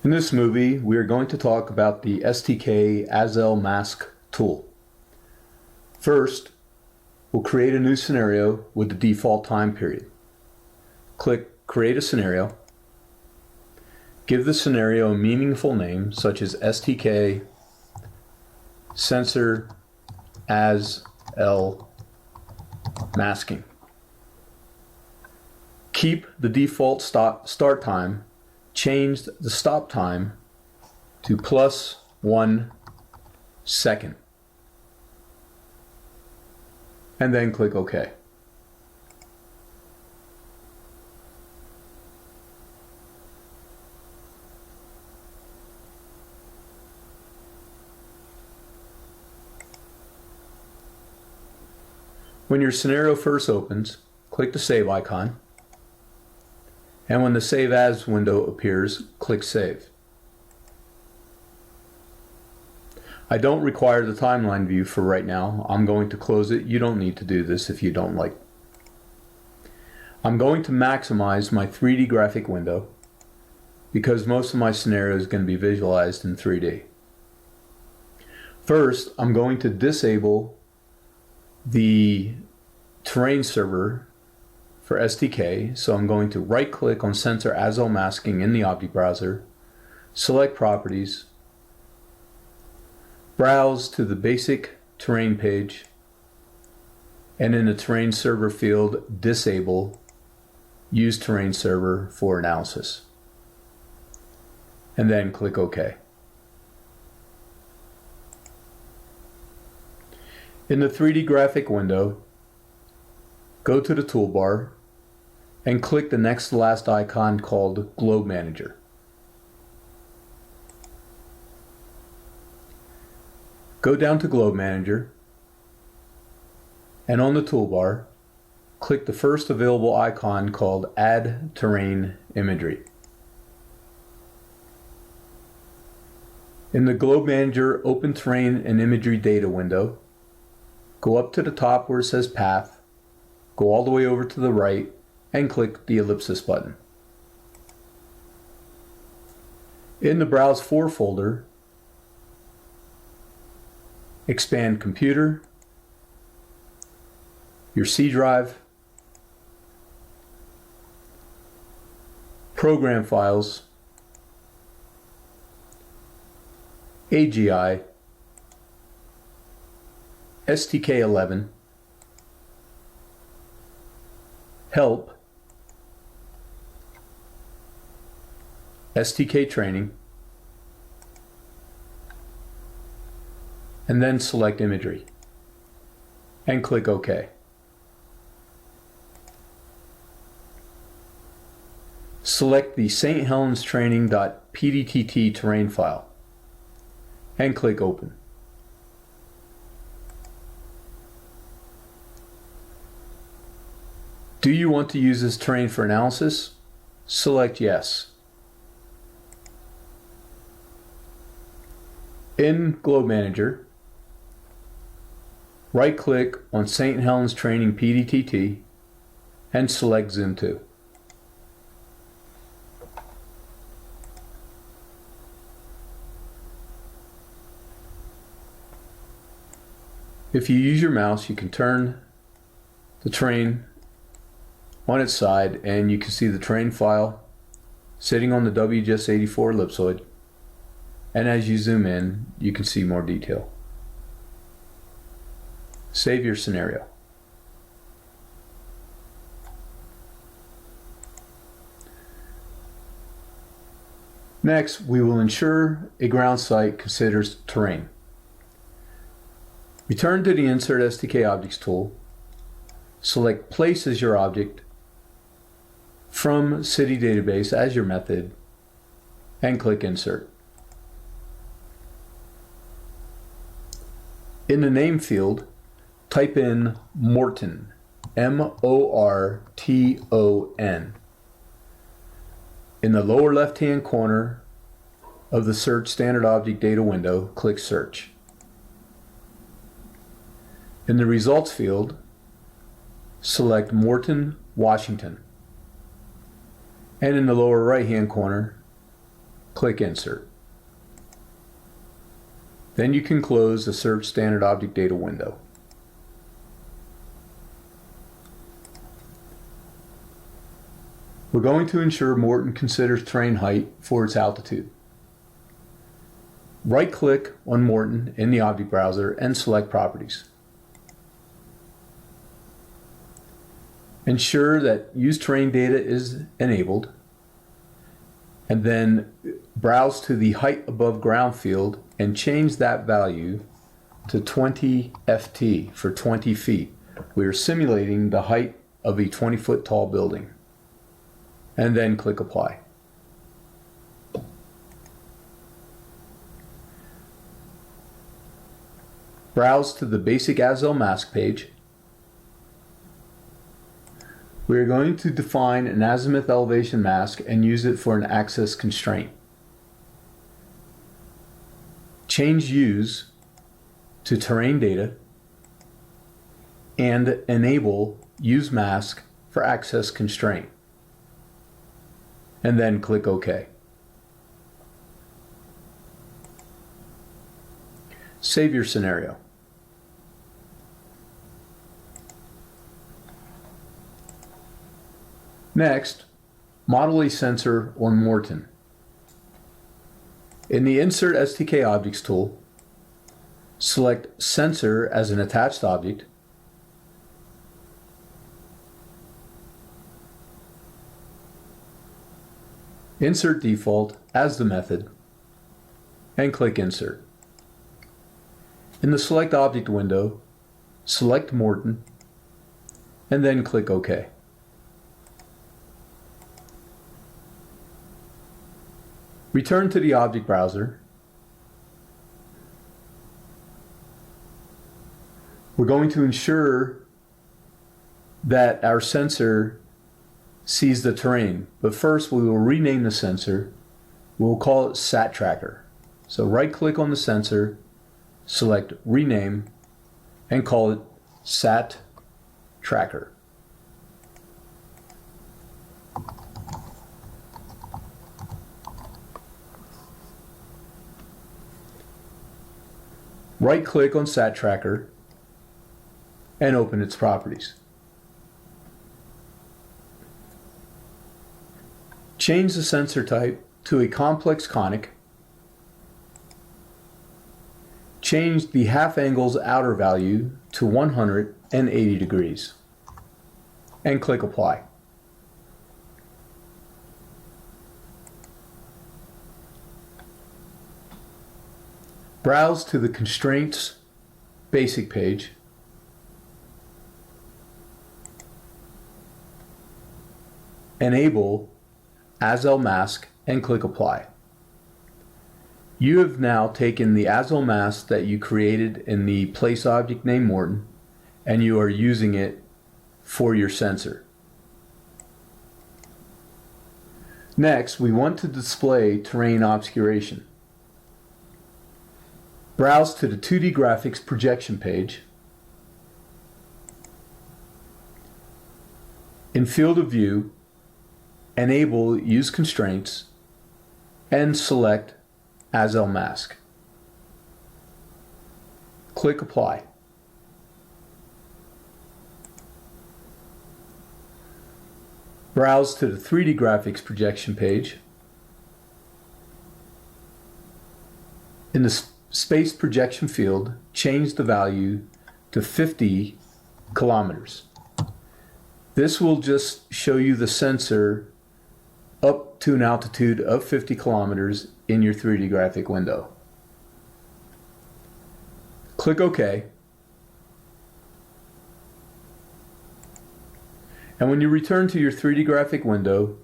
In this movie, we are going to talk about the STK AzEl mask tool. First, we'll create a new scenario with the default time period. Click Create a Scenario. Give the scenario a meaningful name such as STK Sensor AzEl Masking. Keep the default start time. Change the stop time to +1 second. And then click OK. When your scenario first opens, click the Save icon. And when the Save As window appears, click Save. I don't require the timeline view for right now. I'm going to close it. You don't need to do this if you don't like. I'm going to maximize my 3D graphic window because most of my scenario is going to be visualized in 3D. First, I'm going to disable the terrain server for STK, so I'm going to right click on Sensor AzEl Masking in the object browser, select Properties, browse to the basic terrain page, and in the terrain server field, disable Use Terrain Server for Analysis, and then click OK. In the 3D graphic window, go to the toolbar and click the next to last icon called Globe Manager. Go down to Globe Manager and on the toolbar, click the first available icon called Add Terrain Imagery. In the Globe Manager Open Terrain and Imagery Data window, go up to the top where it says Path, go all the way over to the right, and click the ellipsis button. In the Browse For folder, expand Computer, your C drive, Program Files, AGI, STK11, Help, STK Training, and then select Imagery and click OK. Select the St. Helens Training.pdtt terrain file and click Open. Do you want to use this terrain for analysis? Select Yes. In Globe Manager, right-click on St. Helens Training PDTT and select Zoom to. If you use your mouse, you can turn the terrain on its side and you can see the terrain file sitting on the WGS84 ellipsoid. And as you zoom in, you can see more detail. Save your scenario. Next, we will ensure a ground site considers terrain. Return to the Insert STK Objects tool, select Place as your object, from City Database as your method, and click Insert. In the name field, type in Morton, M-O-R-T-O-N. In the lower left-hand corner of the Search Standard Object Data window, click Search. In the Results field, select Morton, Washington. And in the lower right-hand corner, click Insert. Then you can close the Search Standard Object Data window. We're going to ensure Morton considers terrain height for its altitude. Right-click on Morton in the object browser and select Properties. Ensure that Use Terrain Data is enabled, and then browse to the Height Above Ground field and change that value to 20 ft for 20 feet. We are simulating the height of a 20-foot tall building. And then click Apply. Browse to the basic AzEl mask page. We are going to define an azimuth elevation mask and use it for an access constraint. Change Use to Terrain Data and enable Use Mask for Access Constraint. And then click OK. Save your scenario. Next, model a sensor on Morton. In the Insert STK Objects tool, select Sensor as an attached object, insert default as the method, and click Insert. In the Select Object window, select Morton, and then click OK. Return to the object browser. We're going to ensure that our sensor sees the terrain, but first we will rename the sensor. We'll call it Sat Tracker. So right click on the sensor, select Rename, and call it Sat Tracker. Right-click on Sat Tracker and open its properties. Change the sensor type to a complex conic. Change the half angle's outer value to 180 degrees and click Apply. Browse to the Constraints Basic page. Enable AzEl Mask and click Apply. You have now taken the AzEl mask that you created in the place object named Morton, and you are using it for your sensor. Next, we want to display terrain obscuration. Browse to the 2D Graphics projection page. In Field of View, enable Use Constraints and select AzEl Mask. Click Apply. Browse to the 3D Graphics projection page. In the Space Projection field, change the value to 50 kilometers. This will just show you the sensor up to an altitude of 50 kilometers in your 3D graphic window. Click OK. And when you return to your 3D graphic window,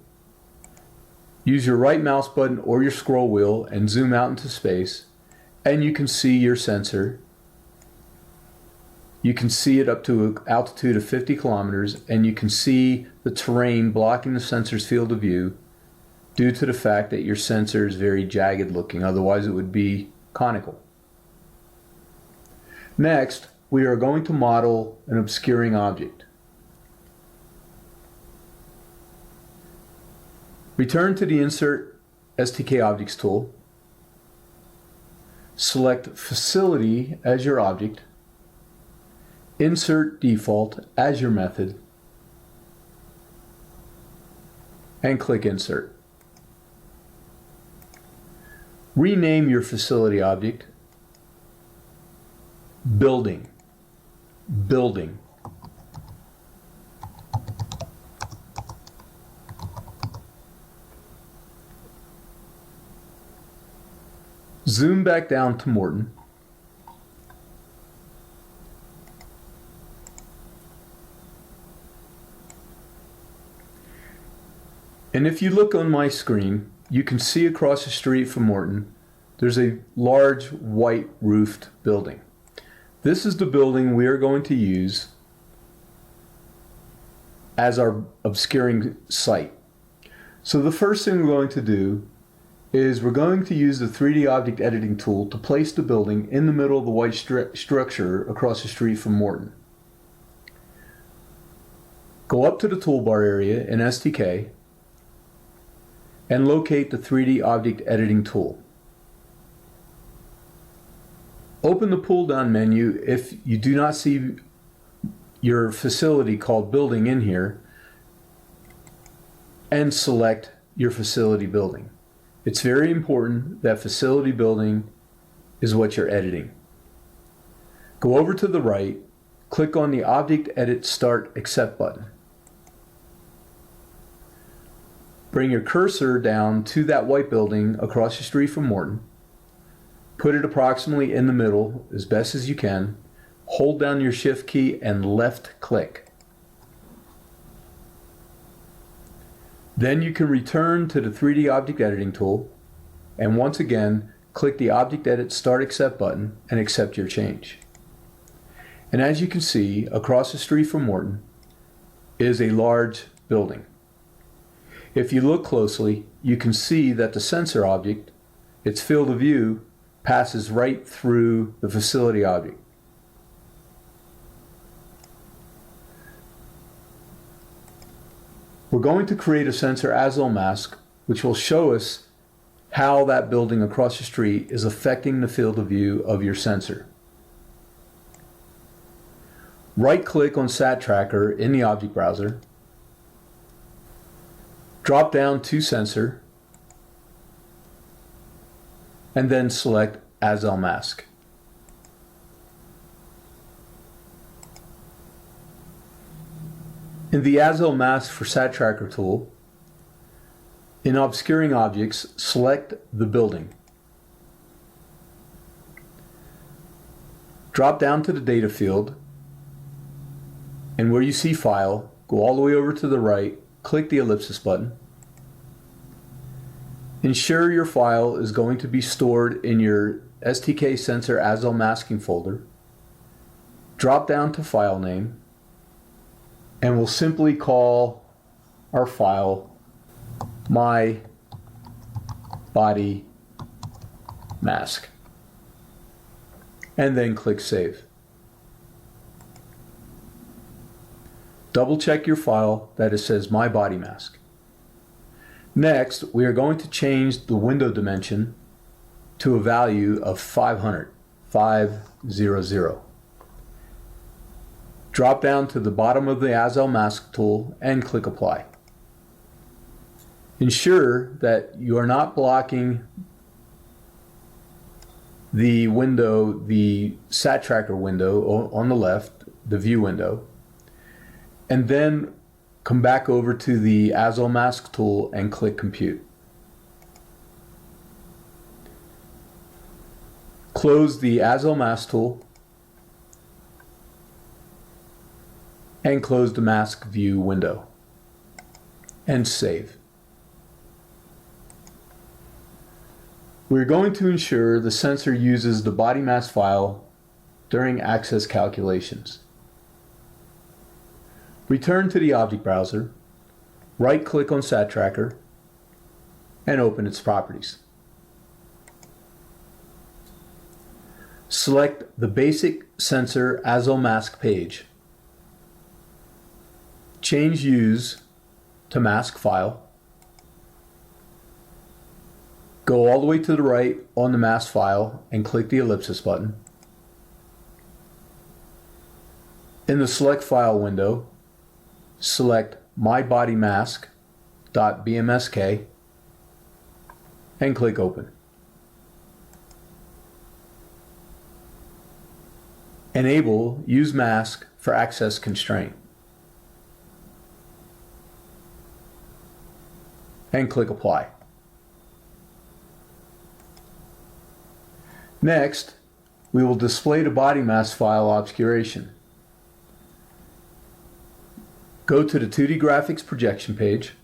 use your right mouse button or your scroll wheel and zoom out into space, and you can see your sensor. You can see it up to an altitude of 50 kilometers, and you can see the terrain blocking the sensor's field of view due to the fact that your sensor is very jagged looking, otherwise it would be conical. Next, we are going to model an obscuring object. Return to the Insert STK Objects tool, select Facility as your object, insert Default as your method, and click Insert. Rename your facility object Building. Building. Zoom back down to Morton. And if you look on my screen, you can see across the street from Morton, there's a large white roofed building. This is the building we are going to use as our obscuring site. So the first thing we're going to do is we're going to use the 3D object editing tool to place the building in the middle of the white structure across the street from Morton. Go up to the toolbar area in STK and locate the 3D object editing tool. Open the pull down menu if you do not see your facility called building in here, and select your facility building. It's very important that facility building is what you're editing. Go over to the right, click on the Object Edit Start Accept button. Bring your cursor down to that white building across the street from Morton. Put it approximately in the middle as best as you can. Hold down your Shift key and left click. Then you can return to the 3D Object Editing tool and once again click the Object Edit Start Accept button and accept your change. And as you can see, across the street from Morton is a large building. If you look closely, you can see that the sensor object, its field of view, passes right through the facility object. We're going to create a sensor AzEl mask which will show us how that building across the street is affecting the field of view of your sensor. Right-click on Sat Tracker in the object browser, drop down to Sensor, and then select AzEl Mask. In the AzEl Mask for Sat Tracker tool, in Obscuring Objects, select the building. Drop down to the data field, and where you see File, go all the way over to the right, click the ellipsis button. Ensure your file is going to be stored in your STK Sensor AzEl Masking folder. Drop down to File Name, and we'll simply call our file My Body Mask. And then click Save. Double check your file that it says My Body Mask. Next, we are going to change the window dimension to a value of 500. Drop down to the bottom of the AzEl Mask tool and click Apply. Ensure that you are not blocking the window, the Sat Tracker window on the left, the view window, and then come back over to the AzEl Mask tool and click Compute. Close the AzEl Mask tool and close the Mask View window and save. We're going to ensure the sensor uses the body mask file during access calculations. Return to the object browser, right-click on Sat Tracker, and open its properties. Select the Basic Sensor AzEl Mask page. Change Use to Mask File. Go all the way to the right on the mask file and click the ellipsis button. In the Select File window, select mybodymask.bmsk and click Open. Enable Use Mask for Access Constraint and click Apply. Next, we will display the body mask file obscuration. Go to the 2D Graphics projection page.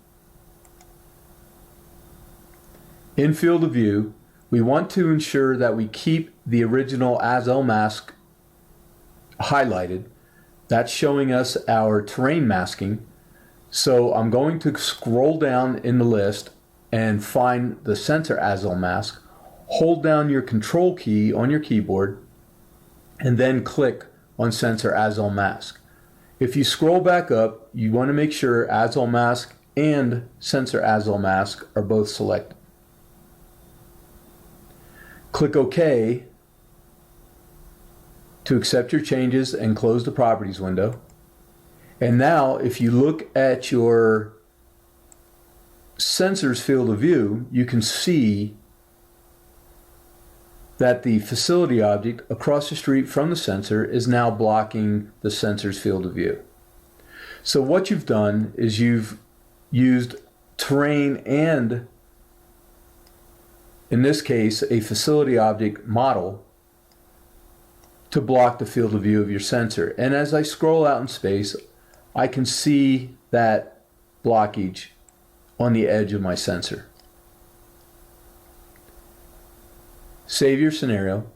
In Field of View, we want to ensure that we keep the original AzEl mask highlighted. That's showing us our terrain masking. So I'm going to scroll down in the list and find the sensor AzEl mask. Hold down your Control key on your keyboard and then click on Sensor AzEl Mask. If you scroll back up, you want to make sure AzEl Mask and Sensor AzEl Mask are both selected. Click OK to accept your changes and close the Properties window. And now if you look at your sensor's field of view, you can see that the facility object across the street from the sensor is now blocking the sensor's field of view. So what you've done is you've used terrain and, in this case, a facility object model to block the field of view of your sensor. And as I scroll out in space, I can see that blockage on the edge of my sensor. Save your scenario,